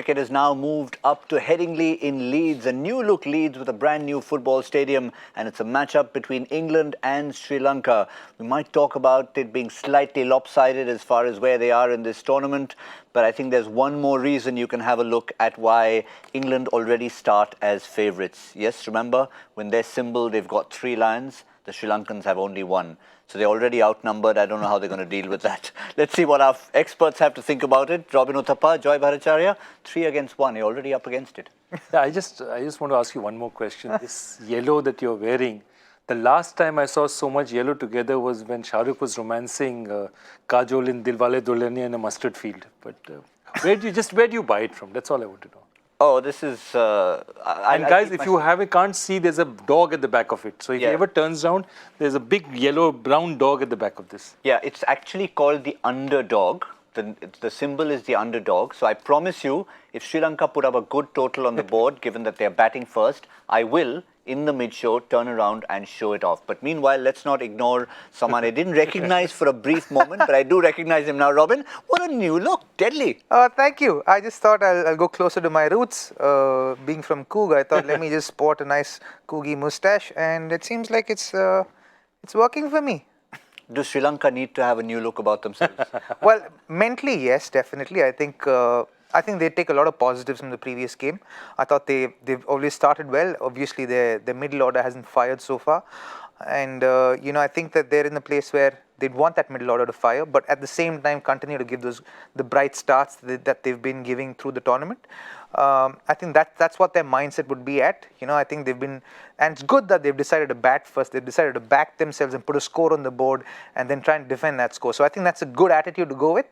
cricket has now moved up to Headingley in Leeds, a new look Leeds with a brand new football stadium, and it's a matchup between England and Sri Lanka. We might talk about it being slightly lopsided as far as where they are in this tournament, but I think there's one more reason you can have a look at why England already start as favourites. Yes, remember, when their symbol, they've got 3 lions. The Sri Lankans have only 1. So they're already outnumbered. I don't know how they're going to deal with that. Let's see what our experts have to think about it. Robin Uthappa, Joy Bhattacharya, 3 against 1. You're already up against it. Yeah, I just want to ask you one more question. This yellow that you're wearing, the last time I saw so much yellow together was when Shah Rukh was romancing Kajol in Dilwale Dulhaniya in a mustard field. But where do you buy it from? That's all I want to know. Oh, this is... and guys, if you can't see, there's a dog at the back of it. So if it ever turns around, there's a big yellow-brown dog at the back of this. Yeah, it's actually called the underdog. The symbol is the underdog. So I promise you, if Sri Lanka put up a good total on the board, given that they're batting first, I will, in the mid-show, turn around and show it off. But meanwhile, let's not ignore someone I didn't recognize for a brief moment, but I do recognize him now. Robin, what a new look. Deadly. Thank you. I just thought I'll go closer to my roots. Being from Coog, I thought let me just sport a nice Coogie moustache, and it seems like it's working for me. Do Sri Lanka need to have a new look about themselves? Well, mentally, yes, definitely. I think they take a lot of positives from the previous game. I thought they've always started well. Obviously, their middle order hasn't fired so far, and I think that they're in a place where they'd want that middle order to fire, but at the same time continue to give the bright starts that they've been giving through the tournament. I think that's what their mindset would be at. I think they've been, and it's good that they've decided to bat first. They've decided to back themselves and put a score on the board and then try and defend that score. So I think that's a good attitude to go with,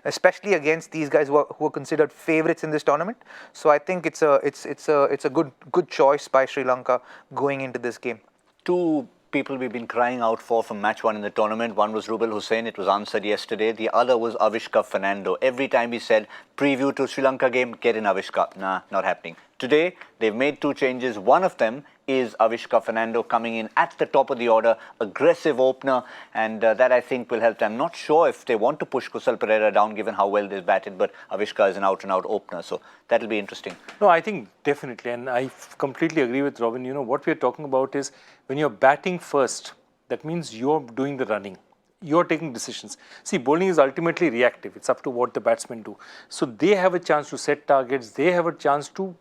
especially against these guys who are considered favourites in this tournament. So I think it's a good choice by Sri Lanka going into this game. 2 people we've been crying out for from match 1 in the tournament. One was Rubel Hussain. It was answered yesterday. The other was Avishka Fernando. Every time we said preview to Sri Lanka game, get in Avishka. Nah, not happening. Today, they've made 2 changes. One of them is Avishka Fernando coming in at the top of the order, aggressive opener, and that I think will help them. I'm not sure if they want to push Kusal Perera down given how well they've batted, but Avishka is an out-and-out opener, so that'll be interesting. No, I think definitely, and I completely agree with Robin. What we're talking about is when you're batting first, that means you're doing the running. You're taking decisions. See, bowling is ultimately reactive. It's up to what the batsmen do. So they have a chance to set targets. They have a chance to,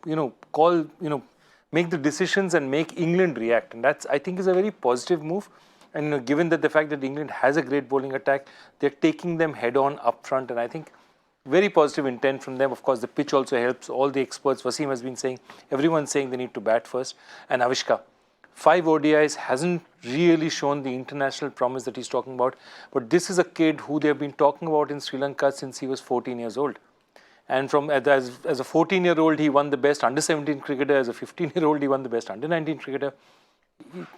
make the decisions and make England react. And that's, I think, is a very positive move. And given that the fact that England has a great bowling attack, they're taking them head on up front. And I think very positive intent from them. Of course, the pitch also helps. All the experts, Wasim has been saying, everyone's saying they need to bat first. And Avishka, 5 ODIs, hasn't really shown the international promise that he's talking about. But this is a kid who they've been talking about in Sri Lanka since he was 14 years old. And as a 14-year-old, he won the best under-17 cricketer. As a 15-year-old, he won the best under-19 cricketer.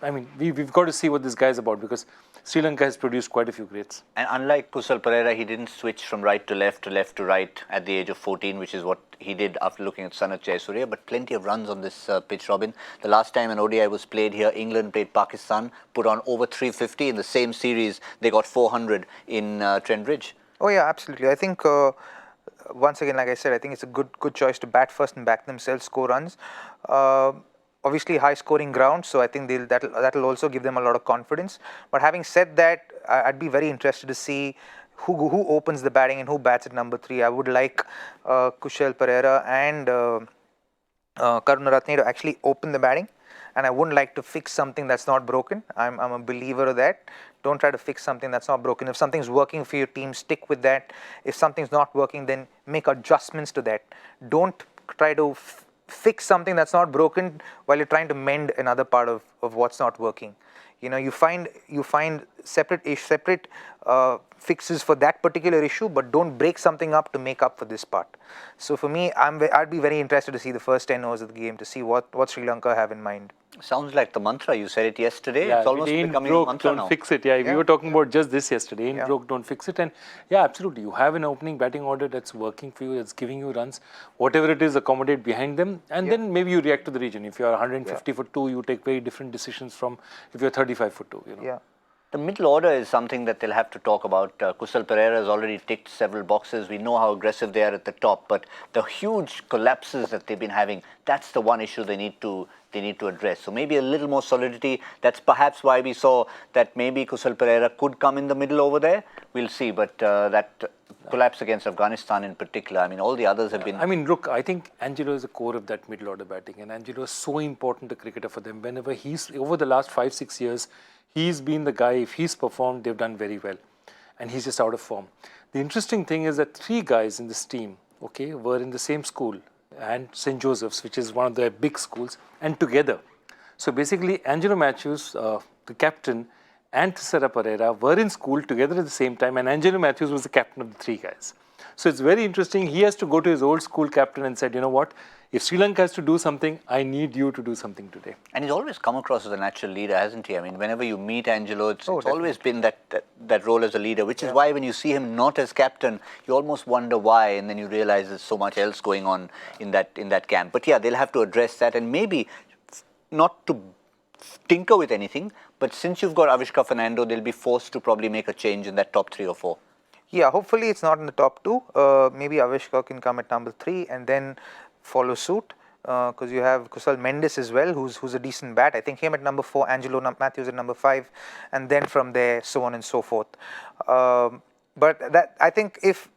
I mean, we've got to see what this guy's about, because Sri Lanka has produced quite a few greats. And unlike Kusal Perera, he didn't switch from right to left to right at the age of 14, which is what he did after looking at Sanath Jayasuriya. But plenty of runs on this pitch, Robin. The last time an ODI was played here, England played Pakistan, put on over 350 in the same series. They got 400 in Trent Bridge. Oh yeah, absolutely. I think once again, like I said, I think it's a good choice to bat first and back themselves, score runs. Obviously, high scoring ground, so I think that'll also give them a lot of confidence. But having said that, I'd be very interested to see who opens the batting and who bats at number 3. I would like Kusal Perera and Karunaratne to actually open the batting, and I wouldn't like to fix something that's not broken. I'm a believer of that. Don't try to fix something that's not broken. If something's working for your team, stick with that. If something's not working, then make adjustments to that. Don't try to fix something that's not broken while you're trying to mend another part of what's not working. You find separate fixes for that particular issue, but don't break something up to make up for this part. So for me, I'd be very interested to see the first 10 overs of the game to see what Sri Lanka have in mind. Sounds like the mantra. You said it yesterday. Yeah, it's almost becoming broke, a mantra don't now. Fix it. Yeah, we were talking about just this yesterday. Ain't broke, don't fix it. And yeah, absolutely. You have an opening batting order that's working for you, that's giving you runs. Whatever it is, accommodate behind them. And then maybe you react to the region. If you're 150 for 2, you take very different decisions from if you're 35 for 2. Yeah. The middle order is something that they'll have to talk about. Kusal Pereira has already ticked several boxes. We know how aggressive they are at the top, but the huge collapses that they've been having, that's the one issue they need to address. So maybe a little more solidity. That's perhaps why we saw that maybe Kusal Pereira could come in the middle over there. We'll see, but that collapse against Afghanistan in particular, I mean, all the others have been... I mean, look, I think Angelo is the core of that middle order batting, and Angelo is so important a cricketer for them. Whenever he's, over the last 5-6 years, he's been the guy. If he's performed, they've done very well, and he's just out of form. The interesting thing is that 3 guys in this team, okay, were in the same school, and St. Joseph's, which is one of their big schools, and together. So basically, Angelo Matthews, the captain, and Thisara Pereira were in school together at the same time, and Angelo Matthews was the captain of the 3 guys. So it's very interesting. He has to go to his old school captain and said, you know what, if Sri Lanka has to do something, I need you to do something today. And he's always come across as a natural leader, hasn't he? I mean, whenever you meet Angelo, it's always been that role as a leader, which is why when you see him not as captain, you almost wonder why, and then you realize there's so much else going on in that camp. But yeah, they'll have to address that, and maybe not to tinker with anything, but since you've got Avishka Fernando, they'll be forced to probably make a change in that top 3 or 4. Yeah, hopefully it's not in the top 2. Maybe Avishka can come at number 3 and then follow suit, because you have Kusal Mendes as well, who's a decent bat. I think him at number 4, Angelo Matthews at number 5, and then from there, so on and so forth. But that, I think if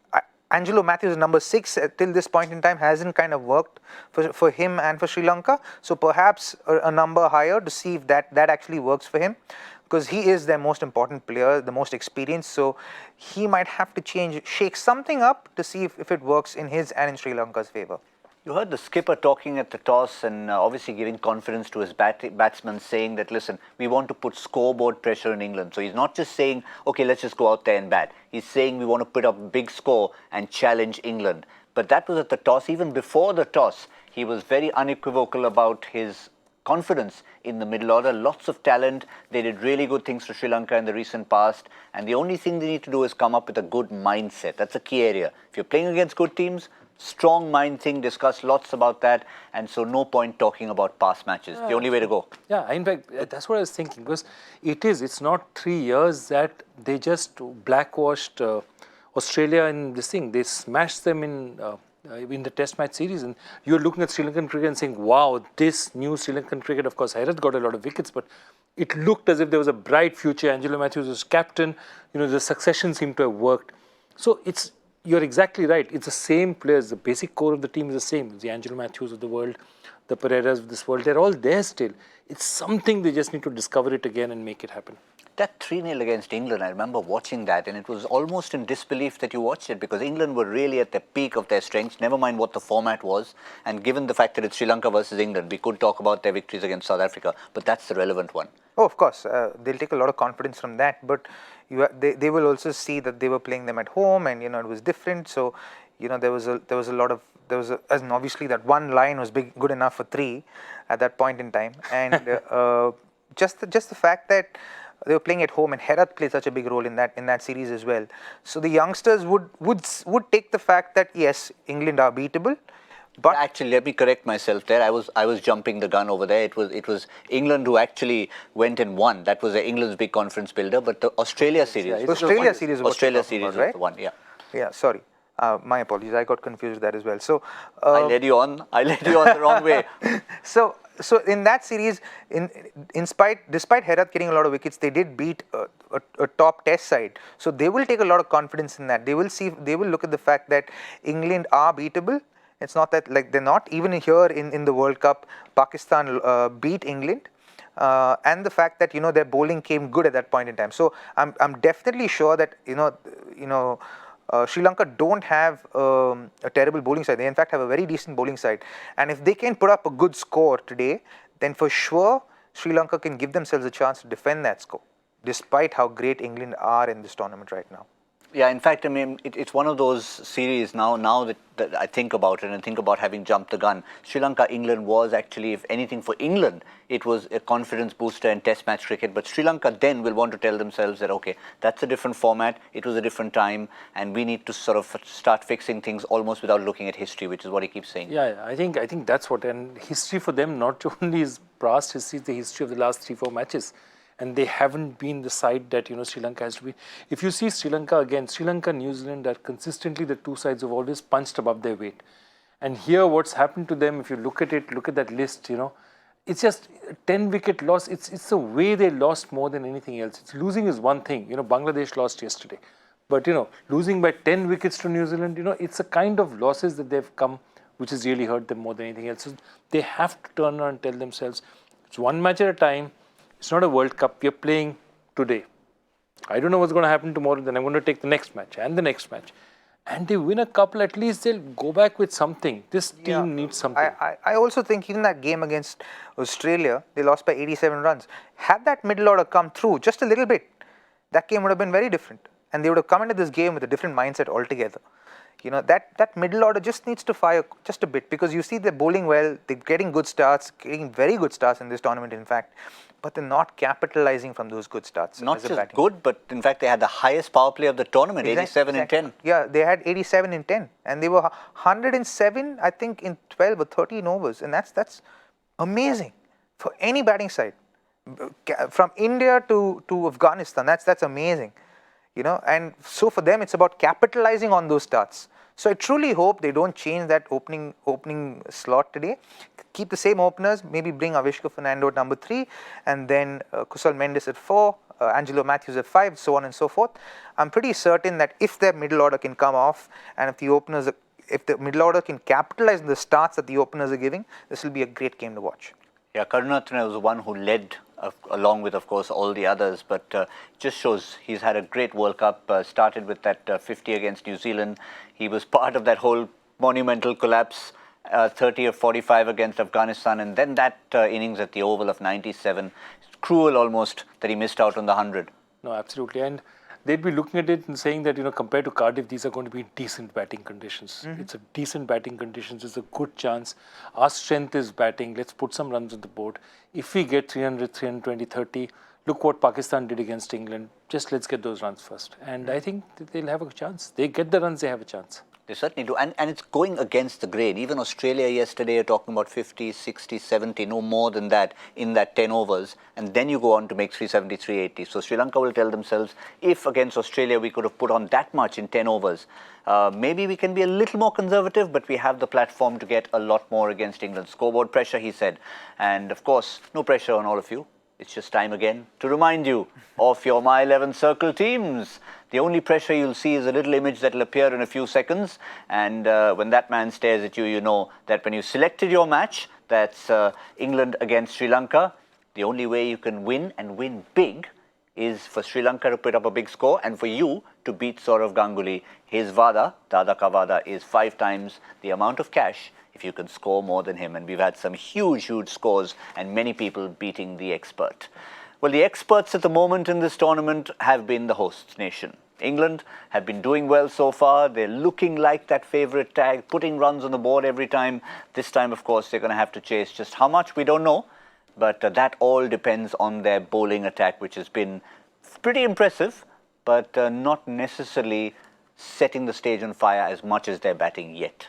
Angelo Matthews is number 6 till this point in time hasn't kind of worked for him and for Sri Lanka. So perhaps a number higher to see if that actually works for him, because he is their most important player, the most experienced. So he might have to shake something up to see if it works in his and in Sri Lanka's favour. You heard the skipper talking at the toss and obviously giving confidence to his batsmen, saying that, listen, we want to put scoreboard pressure in England. So he's not just saying, okay, let's just go out there and bat. He's saying we want to put up a big score and challenge England. But that was at the toss. Even before the toss, he was very unequivocal about his confidence in the middle order. Lots of talent. They did really good things for Sri Lanka in the recent past. And the only thing they need to do is come up with a good mindset. That's a key area. If you're playing against good teams, strong mind thing, discuss lots about that, and so no point talking about past matches. The only way to go. Yeah, in fact, that's what I was thinking, because it's not 3 years that they just blackwashed Australia in this thing. They smashed them in the test match series, and you're looking at Sri Lankan cricket and saying, wow, this new Sri Lankan cricket, of course, Hairat got a lot of wickets, but it looked as if there was a bright future. Angelo Matthews was captain, the succession seemed to have worked. So you're exactly right. It's the same players. The basic core of the team is the same. The Angelo Matthews of the world, the Pereiras of this world, they're all there still. It's something they just need to discover it again and make it happen. That 3-0 against England, I remember watching that, and it was almost in disbelief that you watched it, because England were really at the peak of their strength, never mind what the format was. And given the fact that it's Sri Lanka versus England, we could talk about their victories against South Africa, but that's the relevant one. Oh, of course. They'll take a lot of confidence from that, but they will also see that they were playing them at home, and it was different. So there was a lot of, and obviously that one line was good enough for 3 at that point in time, and just the fact that they were playing at home, and Hairat played such a big role in that series as well. So the youngsters would take the fact that yes, England are beatable. But actually, let me correct myself there. I was jumping the gun over there. It was England who actually went and won. That was England's big confidence builder. But the Australia series, Australia series was the one. Yeah. Yeah. Sorry. My apologies. I got confused with that as well. So I led you on the wrong way. So in that series, despite Hairat getting a lot of wickets, they did beat a top test side. So they will take a lot of confidence in that. They will look at the fact that England are beatable. It's not that like they're not. Even here in the World Cup, Pakistan beat England. And the fact that their bowling came good at that point in time. So I'm definitely sure that Sri Lanka don't have a terrible bowling side. They in fact have a very decent bowling side. And if they can put up a good score today, then for sure Sri Lanka can give themselves a chance to defend that score, despite how great England are in this tournament right now. Yeah, in fact, I mean, it's one of those series now that I think about it and think about having jumped the gun. Sri Lanka, England was actually, if anything for England, it was a confidence booster in test match cricket. But Sri Lanka then will want to tell themselves that, okay, that's a different format, it was a different time, and we need to sort of start fixing things almost without looking at history, which is what he keeps saying. Yeah, I think that's what, and history for them not only is past history, it's the history of the last 3-4 matches. and they haven't been the side that Sri Lanka has to be. If you see Sri Lanka again, Sri Lanka and New Zealand are consistently the two sides who've always punched above their weight. And here, what's happened to them? If you look at it, look at that list. It's just a 10-wicket loss. It's the way they lost more than anything else. It's losing is one thing. Bangladesh lost yesterday, but losing by 10 wickets to New Zealand. It's a kind of losses that they've come, which has really hurt them more than anything else. So they have to turn around and tell themselves, it's one match at a time. It's not a World Cup. We're playing today. I don't know what's going to happen tomorrow. Then I'm going to take the next match and the next match. And they win a couple, at least they'll go back with something. This team needs something. I also think even that game against Australia, they lost by 87 runs. Had that middle order come through just a little bit, that game would have been very different. And they would have come into this game with a different mindset altogether. That middle order just needs to fire just a bit, because you see they're bowling well, they're getting good starts, getting very good starts in this tournament, in fact. But they're not capitalizing from those good starts. Not just good, but in fact they had the highest power play of the tournament, 87 in 10. Yeah, they had 87 in 10. And they were 107, I think, in 12 or 13 overs. And that's amazing for any batting side. From India to Afghanistan, that's amazing. And so for them, it's about capitalizing on those starts. So I truly hope they don't change that opening slot today. Keep the same openers, maybe bring Avishka Fernando at number 3, and then Kusal Mendes at 4, Angelo Matthews at 5, so on and so forth. I'm pretty certain that if their middle order can come off, and if the middle order can capitalize on the starts that the openers are giving, this will be a great game to watch. Yeah, Karunaratne was the one who led, along with, of course, all the others. But just shows he's had a great World Cup. Started with that 50 against New Zealand. He was part of that whole monumental collapse, 30 of 45 against Afghanistan. And then that innings at the Oval of 97. It's cruel almost that he missed out on the 100. No, absolutely. And they'd be looking at it and saying that, compared to Cardiff, these are going to be decent batting conditions. It's a decent batting conditions. It's a good chance. Our strength is batting. Let's put some runs on the board. If we get 300, 320, 30, look what Pakistan did against England. Just let's get those runs first. And I think they'll have a chance. They get the runs, they have a chance. They certainly do. And it's going against the grain. Even Australia yesterday are talking about 50, 60, 70, no more than that in that 10 overs. And then you go on to make 370, 380. So Sri Lanka will tell themselves, if against Australia we could have put on that much in 10 overs, maybe we can be a little more conservative, but we have the platform to get a lot more against England. Scoreboard pressure, he said. And of course, no pressure on all of you. It's just time again to remind you of your My 11 Circle teams. The only pressure you'll see is a little image that will appear in a few seconds. And when that man stares at you, you know that when you selected your match, that's England against Sri Lanka, the only way you can win and win big is for Sri Lanka to put up a big score and for you to beat Saurav Ganguly. His Vada, Dada Ka Vada, is 5 times the amount of cash if you can score more than him. And we've had some huge scores and many people beating the expert. Well, the experts at the moment in this tournament have been the host nation. England have been doing well so far. They're looking like that favourite tag, putting runs on the board every time. This time, of course, they're going to have to chase. Just how much, we don't know. But that all depends on their bowling attack, which has been pretty impressive, but not necessarily setting the stage on fire as much as their batting yet.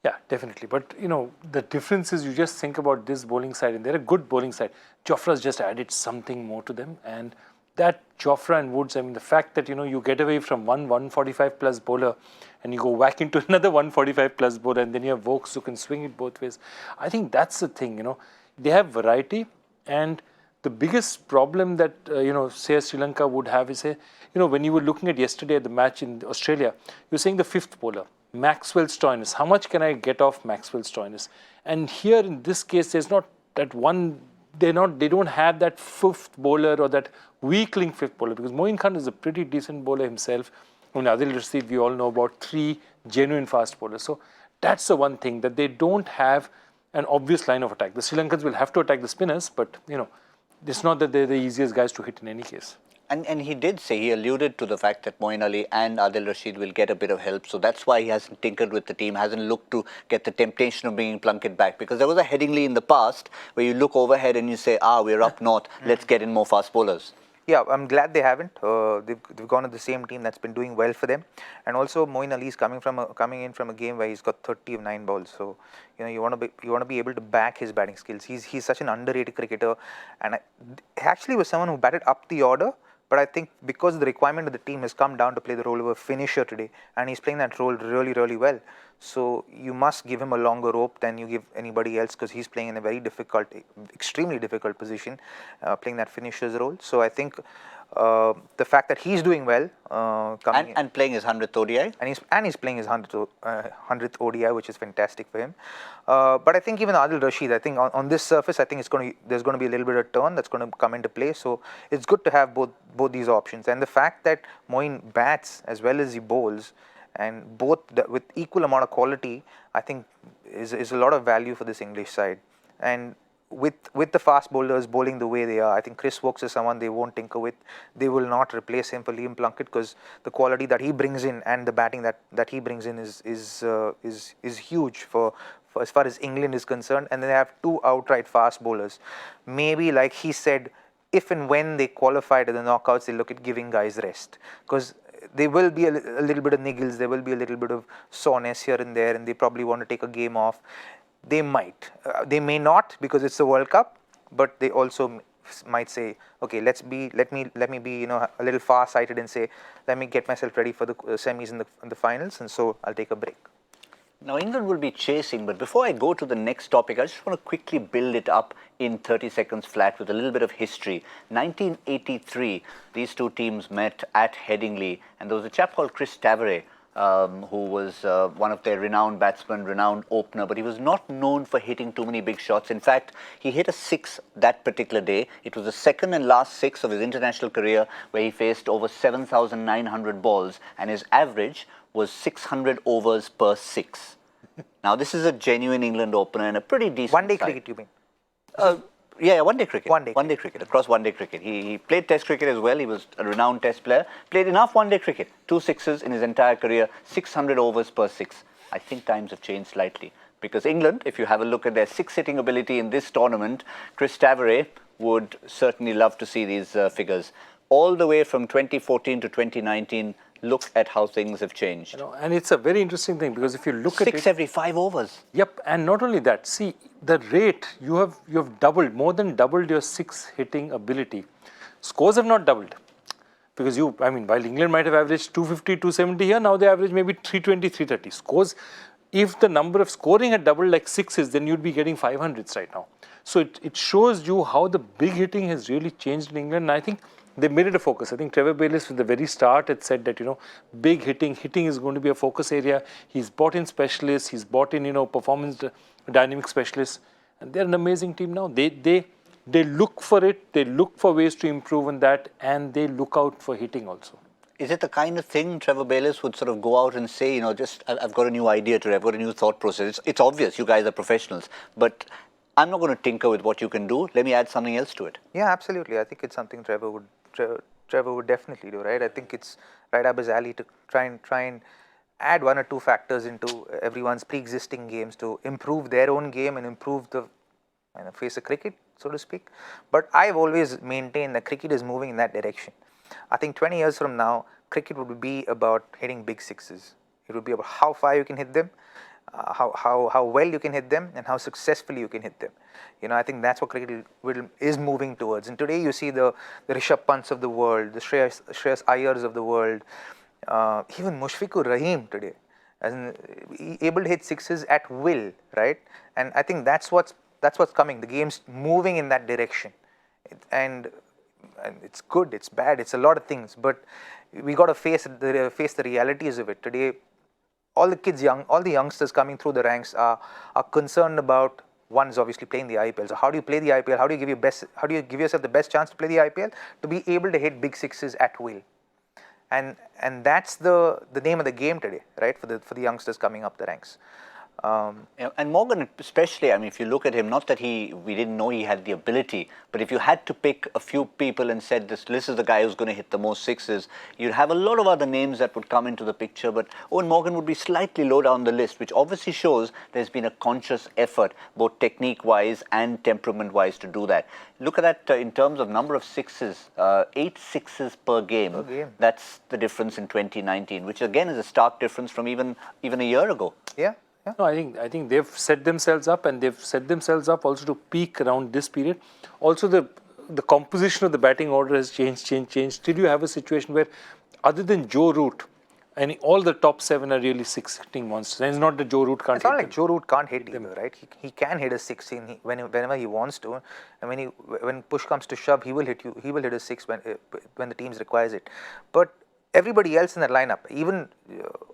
Yeah, definitely. But, the difference is you just think about this bowling side, and they're a good bowling side. Jofra's just added something more to them. And that Jofra and Woods, the fact that, you get away from one 145 plus bowler and you go whack into another 145 plus bowler, and then you have Vokes who can swing it both ways. I think that's the thing, They have variety, and the biggest problem that, say Sri Lanka would have is, when you were looking at yesterday at the match in Australia, you're saying the 5th bowler, Maxwell Stoinis. How much can I get off Maxwell Stoinis? And here in this case, there's not that one, they don't have that 5th bowler or that weakling 5th bowler, because Moeen Khan is a pretty decent bowler himself. Adil Rashid, we all know about 3 genuine fast bowlers. So that's the one thing, that they don't have an obvious line of attack. The Sri Lankans will have to attack the spinners, but, it's not that they're the easiest guys to hit in any case. And he did say, he alluded to the fact that Moeen Ali and Adil Rashid will get a bit of help. So that's why he hasn't tinkered with the team, hasn't looked to get the temptation of bringing Plunkett back. Because there was a Headingley in the past where you look overhead and you say, we're up north, let's get in more fast bowlers. Yeah, I'm glad they haven't. They've gone to the same team that's been doing well for them, and also Moeen Ali is coming in from a game where he's got 30 of 9 balls. So you want to be able to back his batting skills. He's such an underrated cricketer, and he actually was someone who batted up the order. But I think because the requirement of the team has come down to play the role of a finisher today, and he's playing that role really, really well. So you must give him a longer rope than you give anybody else, because he's playing in a very difficult, extremely difficult position, playing that finisher's role. So I think the fact that he's doing well, and playing his 100th ODI, and he's playing his 100th ODI, which is fantastic for him. But I think even Adil Rashid, I think on this surface, I think there's going to be a little bit of turn that's going to come into play. So it's good to have both these options, and the fact that Moeen bats as well as he bowls, and both with equal amount of quality, I think is a lot of value for this English side. And with the fast bowlers bowling the way they are, I think Chris Woakes is someone they won't tinker with. They will not replace him for Liam Plunkett, because the quality that he brings in and the batting that he brings in is huge for as far as England is concerned. And then they have two outright fast bowlers. Maybe, like he said, if and when they qualify to the knockouts, they look at giving guys rest, because there will be a little bit of niggles, there will be a little bit of soreness here and there, and they probably want to take a game off. They might, they may not, because it's the World Cup, but they also might say, okay, let me be a little far-sighted and say, let me get myself ready for the semis and the finals, and so I'll take a break. Now, England will be chasing, but before I go to the next topic, I just want to quickly build it up in 30 seconds flat with a little bit of history. 1983, these two teams met at Headingley, and there was a chap called Chris Tavare, who was one of their renowned batsmen, renowned opener, but he was not known for hitting too many big shots. In fact, he hit a 6 that particular day. It was the second and last 6 of his international career, where he faced over 7,900 balls, and his average was 600 overs per 6. Now, this is a genuine England opener and a pretty decent One-day side. cricket, you mean? Yeah, one-day cricket. One-day cricket, across one-day cricket. He played Test cricket as well. He was a renowned Test player. Played enough one-day cricket. 2 sixes in his entire career, 600 overs per 6. I think times have changed slightly, because England, if you have a look at their 6-hitting ability in this tournament, Chris Tavare would certainly love to see these figures. All the way from 2014 to 2019, look at how things have changed. And it's a very interesting thing, because if you look at it, 6 every 5 overs. Yep, and not only that, see the rate, you have doubled, more than doubled your 6-hitting ability. Scores have not doubled, because while England might have averaged 250, 270 here, now they average maybe 320, 330. Scores, if the number of scoring had doubled like 6s, then you'd be getting 500s right now. So it shows you how the big hitting has really changed in England, and I think they made it a focus. I think Trevor Bayliss from the very start had said that, big hitting is going to be a focus area. He's brought in specialists, he's brought in, performance dynamic specialists, and they're an amazing team now. They look for it, they look for ways to improve on that, and they look out for hitting also. Is it the kind of thing Trevor Bayliss would sort of go out and say, I've got a new idea today, I've got a new thought process. It's obvious, you guys are professionals, but I'm not going to tinker with what you can do. Let me add something else to it. Yeah, absolutely. I think it's something Trevor would definitely do, right? I think it's right up his alley to try and add 1 or 2 factors into everyone's pre-existing games to improve their own game and improve the face of cricket, so to speak. But I've always maintained that cricket is moving in that direction. I think 20 years from now, cricket would be about hitting big 6s. It would be about how far you can hit them, how well you can hit them, and how successfully you can hit them. I think that's what cricket is moving towards. And today you see the Rishabh Pants of the world, the Shreyas Iyers of the world, even Mushfiqur Rahim today, able to hit 6s at will, right? And I think that's what's coming. The game's moving in that direction, and it's good, it's bad, it's a lot of things. But we got to face the realities of it today. All the youngsters coming through the ranks are concerned about, one is obviously playing the IPL. So how do you play the IPL? How do you give yourself the best chance to play the IPL? To be able to hit big 6s at will. And that's the name of the game today, right? For the youngsters coming up the ranks. And Morgan especially, I mean, if you look at him, not that we didn't know he had the ability, but if you had to pick a few people and said this is the guy who's going to hit the most sixes, you'd have a lot of other names that would come into the picture, but Owen Morgan would be slightly low down the list, which obviously shows there's been a conscious effort, both technique-wise and temperament-wise, to do that. Look at that in terms of number of sixes, 8 sixes per game. That's the difference in 2019, which again is a stark difference from even a year ago. Yeah. No, I think they've set themselves up, and they've set themselves up also to peak around this period. Also, the composition of the batting order has changed. Still, you have a situation where, other than Joe Root, and all the top 7 are really six-hitting monsters. And it's not that Joe Root can't. It's not like Joe Root can't hit either, right? He can hit a 16 whenever he wants to, and when push comes to shove, he will hit you. He will hit a 6 when the teams requires it, but everybody else in that lineup, even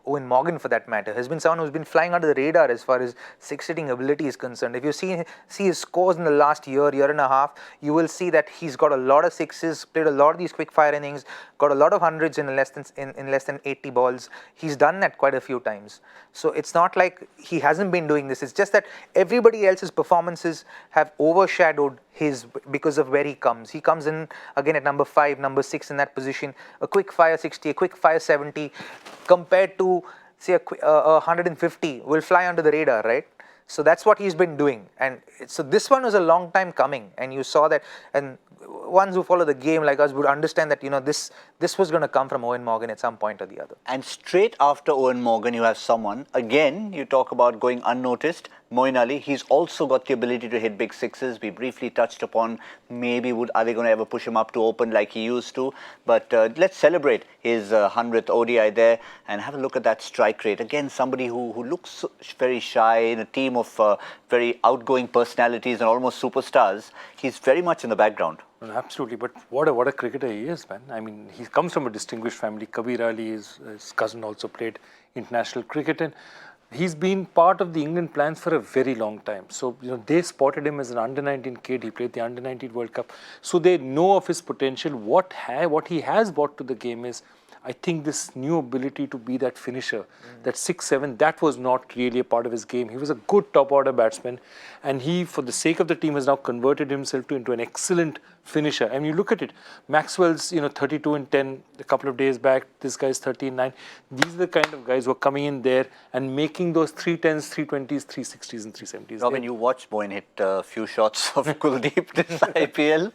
Owen Morgan for that matter, has been someone who's been flying under the radar as far as six-hitting ability is concerned. If you see his scores in the last year and a half, you will see that he's got a lot of sixes, played a lot of these quick fire innings, got a lot of hundreds in less than 80 balls. He's done that quite a few times. So it's not like he hasn't been doing this. It's just that everybody else's performances have overshadowed his because of where he comes. He comes in again at number 5, number 6 in that position, a quick fire 60, a quick fire 70, compared to say a 150 will fly under the radar, right? So that's what he's been doing, and so this one was a long time coming, and you saw that, and ones who follow the game like us would understand that this was going to come from Owen Morgan at some point or the other. And straight after Owen Morgan, you have someone, again, you talk about going unnoticed, Moeen Ali. He's also got the ability to hit big sixes. We briefly touched upon maybe are they going to ever push him up to open like he used to. But let's celebrate his 100th ODI there and have a look at that strike rate. Again, somebody who looks very shy in a team of very outgoing personalities and almost superstars. He's very much in the background. Absolutely, but what a cricketer he is, man. I mean, he comes from a distinguished family. Kabir Ali, his cousin, also played international cricket, and he's been part of the England plans for a very long time. So, they spotted him as an under-19 kid. He played the under-19 World Cup. So they know of his potential. What he has brought to the game is, I think, this new ability to be that finisher, that 6-7, that was not really a part of his game. He was a good top-order batsman, and he, for the sake of the team, has now converted himself into an excellent finisher. And you look at it, Maxwell's 32 and 10 a couple of days back. This guy's 13-9. These are the kind of guys who are coming in there and making those 310s, 320s, 360s, and 370s. Robin, you watched Moeen hit a few shots of Kuldeep this IPL.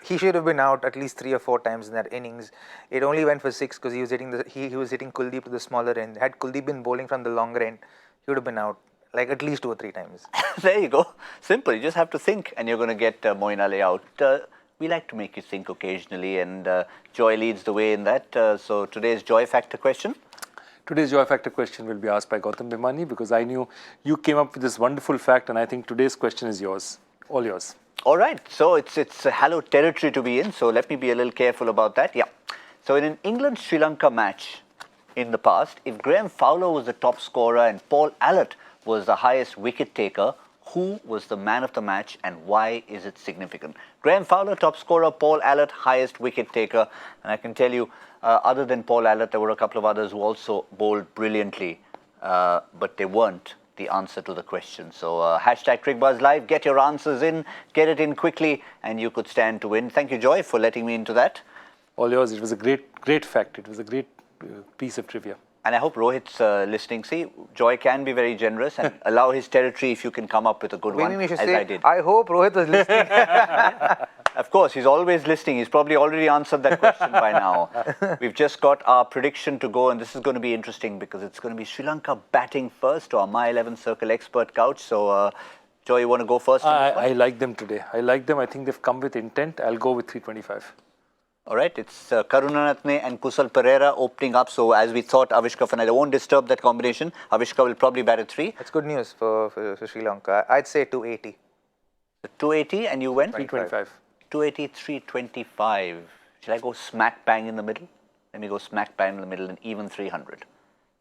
He should have been out at least 3 or 4 times in that innings. It only went for 6 because he was hitting he was hitting Kuldeep to the smaller end. Had Kuldeep been bowling from the longer end, he would have been out like at least 2 or 3 times. There you go. Simple. You just have to think, and you're going to get Moeen Ali out. We like to make you think occasionally, and Joy leads the way in that. So today's Joy Factor question. Today's Joy Factor question will be asked by Gautam Bhimani, because I knew you came up with this wonderful fact, and I think today's question is yours. All yours. All right, so it's a hallowed territory to be in, so let me be a little careful about that. Yeah. So in an England-Sri Lanka match in the past, if Graham Fowler was the top scorer and Paul Allott was the highest wicket taker, who was the man of the match and why is it significant? Graham Fowler, top scorer, Paul Allott, highest wicket taker. And I can tell you, other than Paul Allott, there were a couple of others who also bowled brilliantly, but they weren't the answer to the question. So hashtag Cricbuzz Live, get your answers in, get it in quickly, and you could stand to win. Thank you, Joy, for letting me into that. All yours. It was a great fact. It was a great piece of trivia. And I hope Rohit's listening. See, Joy can be very generous and allow his territory if you can come up with a good one, as I did. I hope Rohit was listening. Of course, he's always listening. He's probably already answered that question by now. We've just got our prediction to go, and this is going to be interesting because it's going to be Sri Lanka batting first, or My 11 Circle expert couch. So, Joy, you want to go first? I like them today. I like them. I think they've come with intent. I'll go with 325. All right, it's Karunanatne and Kusal Pereira opening up. So, as we thought, Avishka Fernandez won't disturb that combination. Avishka will probably bat at 3. That's good news for Sri Lanka. I'd say 280. 280, and you went? 325. 280, 325. Shall I go smack bang in the middle? Let me go smack bang in the middle and even 300.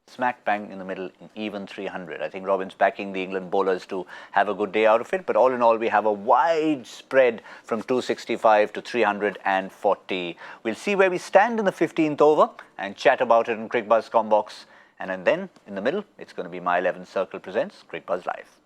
Smack bang in the middle and even 300. I think Robin's backing the England bowlers to have a good day out of it. But all in all, we have a wide spread from 265 to 340. We'll see where we stand in the 15th over and chat about it in Cricbuzz Combox And then in the middle, it's going to be My 11 Circle presents Cricbuzz Live.